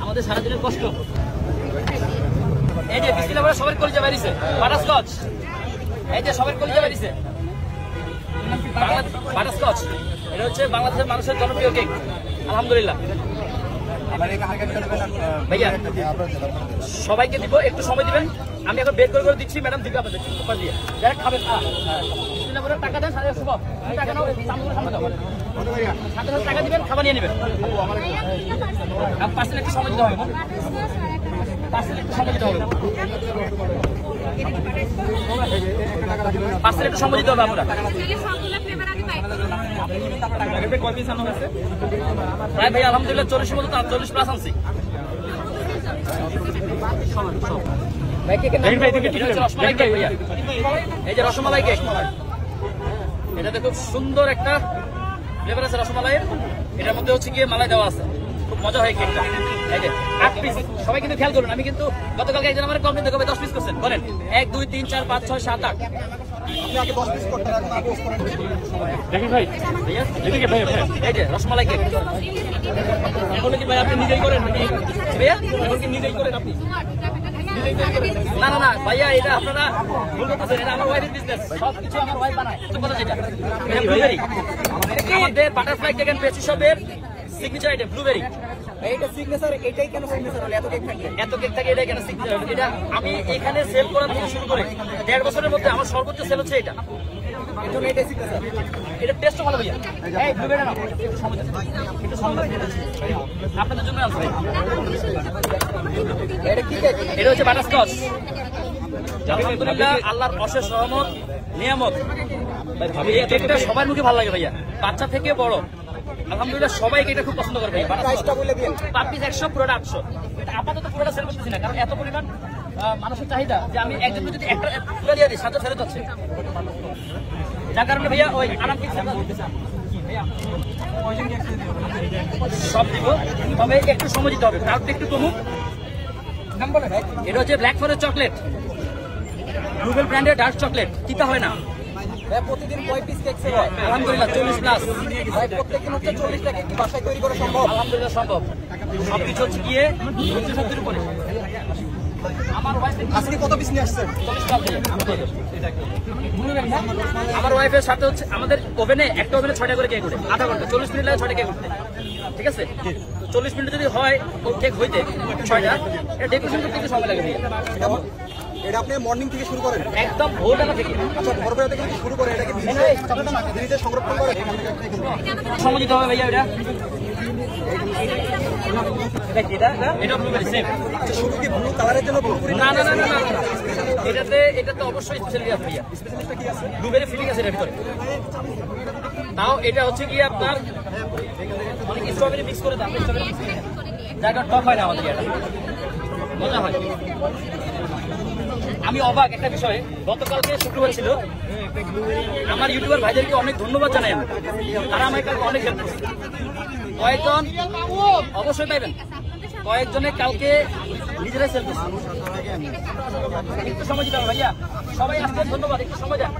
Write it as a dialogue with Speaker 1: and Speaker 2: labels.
Speaker 1: আমাদের সারাদিনের কষ্ট। এই যে বিসমিল্লাহ বলে সবার কলিজা বেরিয়েছে, বাটারস্কচ। এই যে সবার কলিজা বেরিয়েছে বাটারস্কচ। এটা হচ্ছে বাংলাদেশের মানুষের জনপ্রিয় কেক। আলহামদুলিল্লাহ ভাইয়া সবাইকে দিব, একটু সময় দিবেন। আমি এখন বের করে দিচ্ছি, ম্যাডাম দিকে আপনাদের দিয়ে যারা খাবেন টাকা দেন, টাকা নাও, সামনে দাও, সাথে সাথে টাকা দিবেন, খাবার নিয়ে নেবেন। পার্সেল একটু সময় দিতে হবে, পার্সেল একটু সময় দিতে হবে, পার্সেল একটু সময় দিতে হবে। আপনারা প্রায় ভাই আলহামদুলিল্লাহ 40 মতো, 40 প্লাস আনছি। রসমালাই কেক ভাইয়া, এই যে রসমালাই কেক, এটাতে খুব সুন্দর একটা ফ্লেভার আছে রসমালাইয়ের। এটার মধ্যে হচ্ছে গিয়ে মালাই দেওয়া আছে, খুব মজা হয় কেকটা। এই যে 8 পিস, সবাই কিন্তু খেয়াল করুন। আমি কিন্তু গতকালকে একজন আমার কমপ্লেন দেখবে 10 পিস করছেন, বলেন 1 2 3 4 5 6 7 8। এই যে রসমালাই কেক, বলে কি ভাই আপনি নিজেই করেন নাকি ভাইয়া? নিজেই করেন আপনি? না না না ভাইয়া, এটা আপনারা ভুল করতেছেন, এটা আমার ওয়াইফের বিজনেস, সবকিছু আমার ওয়াইফ বানায়। কথা যেটা ব্লুবেরি, আমাদের বাটারফ্লাই কেক এন্ড পেস্ট্রি শপের সিগনেচার আইটেম ব্লুবেরি। এইটা সিগনেচার, এটাই কেন সিগনেচার হলো? এত কেক থাকে, এত কেক থাকে, এটাই কেন সিগনেচার হলো? এটা আমি এখানে সেল করার থেকে শুরু করে 1.5 বছরের মধ্যে আমার সর্বোচ্চ সেল হচ্ছে এটা। এটা সিগনেচার, এটা টেস্টও ভালো ভাইয়া। এই ব্লুবেরি না, একটু সময় দেন, একটু সময় দেন, আপনাদের জন্য আছে ভাই। এটা কি কেক? এটা হচ্ছে বাটারস্কচ। আলহামদুলিল্লাহ, আল্লাহর অশেষ রহমত নিয়ামত। এই কেকটা সবার মুখে ভালো লাগে ভাইয়া, বাচ্চা থেকে বড়। আলহামদুলিল্লাহ সবাই এটা খুব পছন্দ করে ভাই। প্রাইসটা বলে দিন। পার পিস 100, পুরোটা 800। এটা আপাতত পুরোটা সেল করতেছি না, কারণ এত পরিমাণ মানুষের চাহিদা যে আমি একজন যদি একটা পুরো দিয়ে দিই, 700 ফেরত হচ্ছে। যার কারণে ভাইয়া ওই আরাম কেক সব দিব, তবে একটু সময় দিতে হবে, ক্রাউডটা একটু কমুক। এটা হচ্ছে ব্ল্যাক ফরেস্ট চকলেট, ব্লুবেল ব্র্যান্ডের ডার্ক চকলেট, তিতা হয় না। প্রতিদিন কয় পিস কেক সেল হয়? আলহামদুলিল্লাহ 40 প্লাস। প্রত্যেকদিন হচ্ছে 40টা কেক কি বাসায় তৈরি করা সম্ভব? আলহামদুলিল্লাহ সম্ভব। সবকিছু হচ্ছে গিয়ে 270 উপরে। আমার ওয়াইফ আজকে কত পিস নিয়ে আসছেন? 40 প্লাস। আমার ওয়াইফের সাথে হচ্ছে আমাদের ওভেনে, একটা ওভেনে 6টা করে কেক উঠে, আধা ঘন্টা 40 মিনিট লাগে 6টা কেক উঠতে। ঠিক আছে, 40 মিনিট যদি হয় কেক হইতে 6টা, এটা ডেকোরেশন করতে একটু সময় লাগে।
Speaker 2: এটা আপনি মর্নিং থেকে শুরু করেন?
Speaker 1: একদম ভোরবেলা থেকে।
Speaker 2: আচ্ছা, ভোরবেলা থেকে শুরু করে এটাকে ফ্রিজে সংরক্ষণ করেন?
Speaker 1: সময় দিতে হবে ভাইয়া। এটা ব্লুবেরি সেম।
Speaker 2: শুধু কি ব্লু কালারের জন্য ব্লুবেরি?
Speaker 1: না না না না না, এটাতে অবশ্যই স্পেশালিটি আছে ভাইয়া। স্পেশালিস্টটা কি আছে? ব্লুবেরি ফিলিং আছে এর ভিতরে। তাও এটা হচ্ছে গিয়ে আপনার অনেক স্ট্রবেরি মিক্স করে দেন, জায়গা টক হয় না আমাদের, এটা মজা হয়। আমি অবাক একটা বিষয়ে, গতকালকে শুক্রবার ছিল, আমার ইউটিউবার ভাইদেরকে অনেক ধন্যবাদ জানাই। তারা আমাকে কালকে অনেক হেল্প করছে। কয়েকজন অবশ্যই পাইবেন, কয়েকজনে কালকে নিজেরাই সেল করছে। একটু সময় দিতে হবে ভাইয়া, সবাই আসতে ধন্যবাদ, একটু সময় দেন।